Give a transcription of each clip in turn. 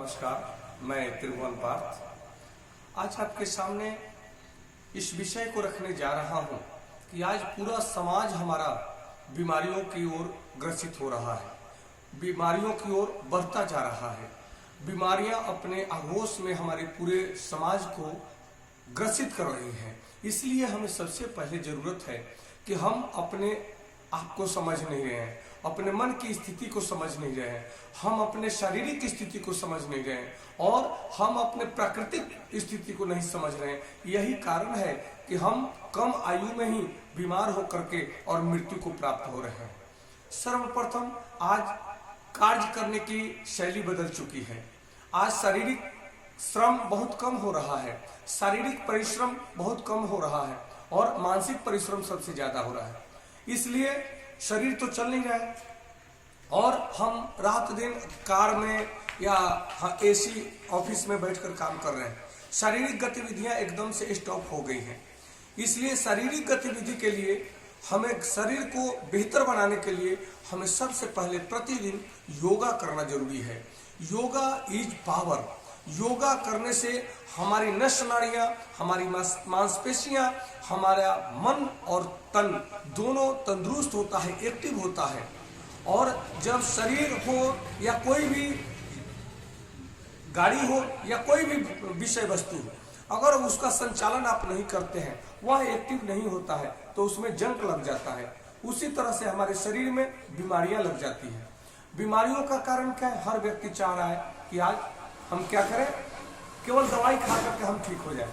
नमस्कार, मैं त्रिभुवन पार्थ आज आपके सामने इस विषय को रखने जा रहा हूं कि आज पूरा समाज हमारा बीमारियों की ओर ग्रसित हो रहा है, बीमारियों की ओर बढ़ता जा रहा है। बीमारियां अपने आगोश में हमारे पूरे समाज को ग्रसित कर रही हैं। इसलिए हमें सबसे पहले जरूरत है कि हम अपने आप को समझ नहीं रहे हैं, अपने मन की स्थिति को समझ नहीं रहे हैं, हम अपने शारीरिक स्थिति को समझ नहीं रहे हैं और हम अपने प्राकृतिक स्थिति को नहीं समझ रहे हैं। यही कारण है कि हम कम आयु में ही बीमार होकर के और मृत्यु को प्राप्त हो रहे हैं। सर्वप्रथम आज कार्य करने की शैली बदल चुकी है। आज शारीरिक श्रम बहुत कम हो रहा है, शारीरिक परिश्रम बहुत कम हो रहा है और मानसिक परिश्रम सबसे ज्यादा हो रहा है। इसलिए शरीर तो चल नहीं रहा है और हम रात दिन कार में या एसी ऑफिस में बैठकर काम कर रहे हैं। शारीरिक गतिविधियां एकदम से स्टॉप हो गई हैं। इसलिए शारीरिक गतिविधि के लिए हमें शरीर को बेहतर बनाने के लिए हमें सबसे पहले प्रतिदिन योगा करना जरूरी है। Yoga is power. योगा करने से हमारी नस नाड़ियां, हमारी मांसपेशियां, हमारा मन और तन दोनों तंदुरुस्त होता है, एक्टिव होता है। और जब शरीर हो या कोई भी गाड़ी हो या कोई भी विषय वस्तु हो, अगर उसका संचालन आप नहीं करते हैं, वह एक्टिव नहीं होता है तो उसमें जंग लग जाता है। उसी तरह से हमारे शरीर में बीमारियां लग जाती हैं। बीमारियों का कारण क्या है? हर व्यक्ति चाह रहा है कि आज हम क्या करें, केवल दवाई खा करके हम ठीक हो जाए।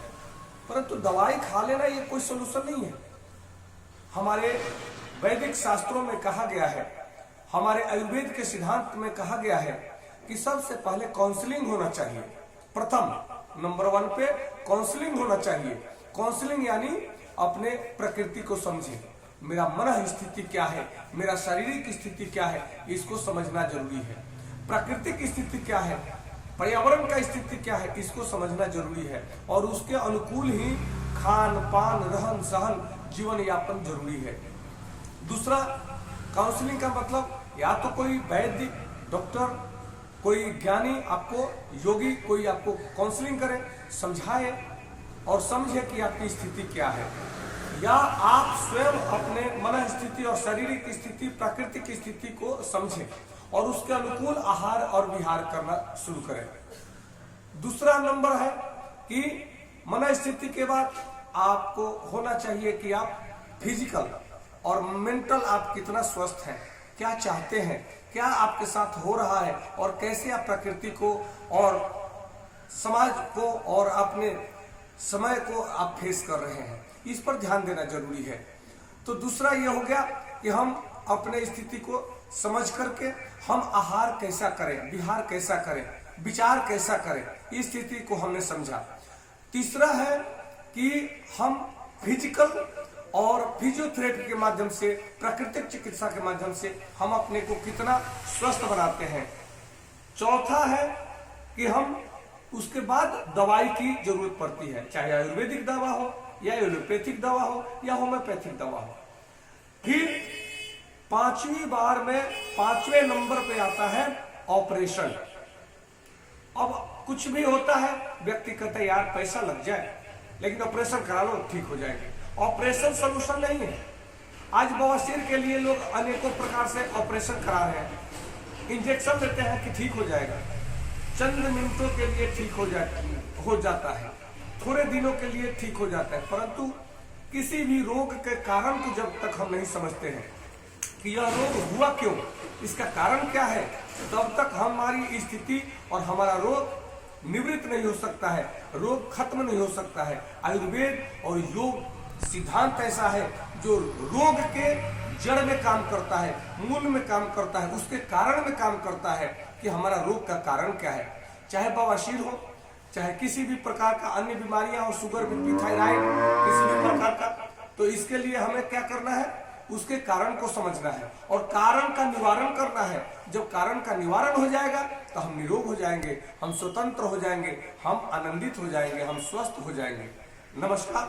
परंतु दवाई खा लेना ये कोई सोल्यूशन नहीं है। हमारे वैदिक शास्त्रों में कहा गया है, हमारे आयुर्वेद के सिद्धांत में कहा गया है कि सबसे पहले काउंसलिंग होना चाहिए। प्रथम नंबर 1 पे काउंसलिंग होना चाहिए। काउंसलिंग यानी अपने प्रकृति को समझे, मेरा मन स्थिति क्या है, मेरा शारीरिक स्थिति क्या है, इसको समझना जरूरी है। प्राकृतिक स्थिति क्या है, पर्यावरण का स्थिति क्या है, इसको समझना जरूरी है और उसके अनुकूल ही खान पान रहन सहन जीवन यापन जरूरी है। दूसरा, काउंसलिंग का मतलब या तो कोई वैद्य, डॉक्टर, कोई ज्ञानी आपको, योगी कोई आपको काउंसलिंग करे, समझाए और समझे कि आपकी स्थिति क्या है, या आप स्वयं अपने मन स्थिति और शारीरिक स्थिति, प्राकृतिक स्थिति को समझें और उसके अनुकूल आहार और विहार करना शुरू करें। दूसरा नंबर है कि मन स्थिति के बाद आपको होना चाहिए कि आप फिजिकल और मेंटल आप कितना स्वस्थ हैं, क्या चाहते हैं, क्या आपके साथ हो रहा है और कैसे आप प्रकृति को और समाज को और अपने समय को आप फेस कर रहे हैं, इस पर ध्यान देना जरूरी है। तो दूसरा ये हो गया कि हम अपने स्थिति को समझ करके हम आहार कैसा करें, विहार कैसा करें, विचार कैसा करें, इस स्थिति को हमने समझा। तीसरा है कि हम फिजिकल और फिजियोथेरेपी के माध्यम से, प्राकृतिक चिकित्सा के माध्यम से हम अपने को कितना स्वस्थ बनाते हैं। चौथा है कि हम उसके बाद दवाई की जरूरत पड़ती है, चाहे आयुर्वेदिक दवा हो या एलोपैथिक दवा हो या होम्योपैथिक दवा हो। फिर पांचवी बार में 5वें नंबर पे आता है ऑपरेशन। अब कुछ भी होता है, व्यक्ति कहता है यार पैसा लग जाए लेकिन ऑपरेशन करा लो ठीक हो जाएंगे। ऑपरेशन सोल्यूशन नहीं है। आज बवासीर के लिए लोग अनेकों प्रकार से ऑपरेशन करा रहे हैं, इंजेक्शन देते हैं कि ठीक हो जाएगा, चंद मिनटों के लिए ठीक हो जाता है, थोड़े दिनों के लिए ठीक हो जाता है। परंतु किसी भी रोग के कारण को जब तक हम नहीं समझते हैं कि यह रोग हुआ क्यों, इसका कारण क्या है, तब तक हमारी स्थिति और हमारा रोग निवृत्त नहीं हो सकता है, रोग खत्म नहीं हो सकता है। आयुर्वेद और योग सिद्धांत ऐसा है जो रोग के जड़ में काम करता है, मूल में काम करता है, उसके कारण में काम करता है कि हमारा रोग का कारण क्या है। चाहे बवासीर हो, चाहे किसी भी प्रकार का अन्य बीमारियां हो, शुगर, बीपी, थायराइड, किसी भी प्रकार का, तो इसके लिए हमें क्या करना है, उसके कारण को समझना है और कारण का निवारण करना है। जब कारण का निवारण हो जाएगा तो हम निरोग हो जाएंगे, हम स्वतंत्र हो जाएंगे, हम आनंदित हो जाएंगे, हम स्वस्थ हो जाएंगे। नमस्कार।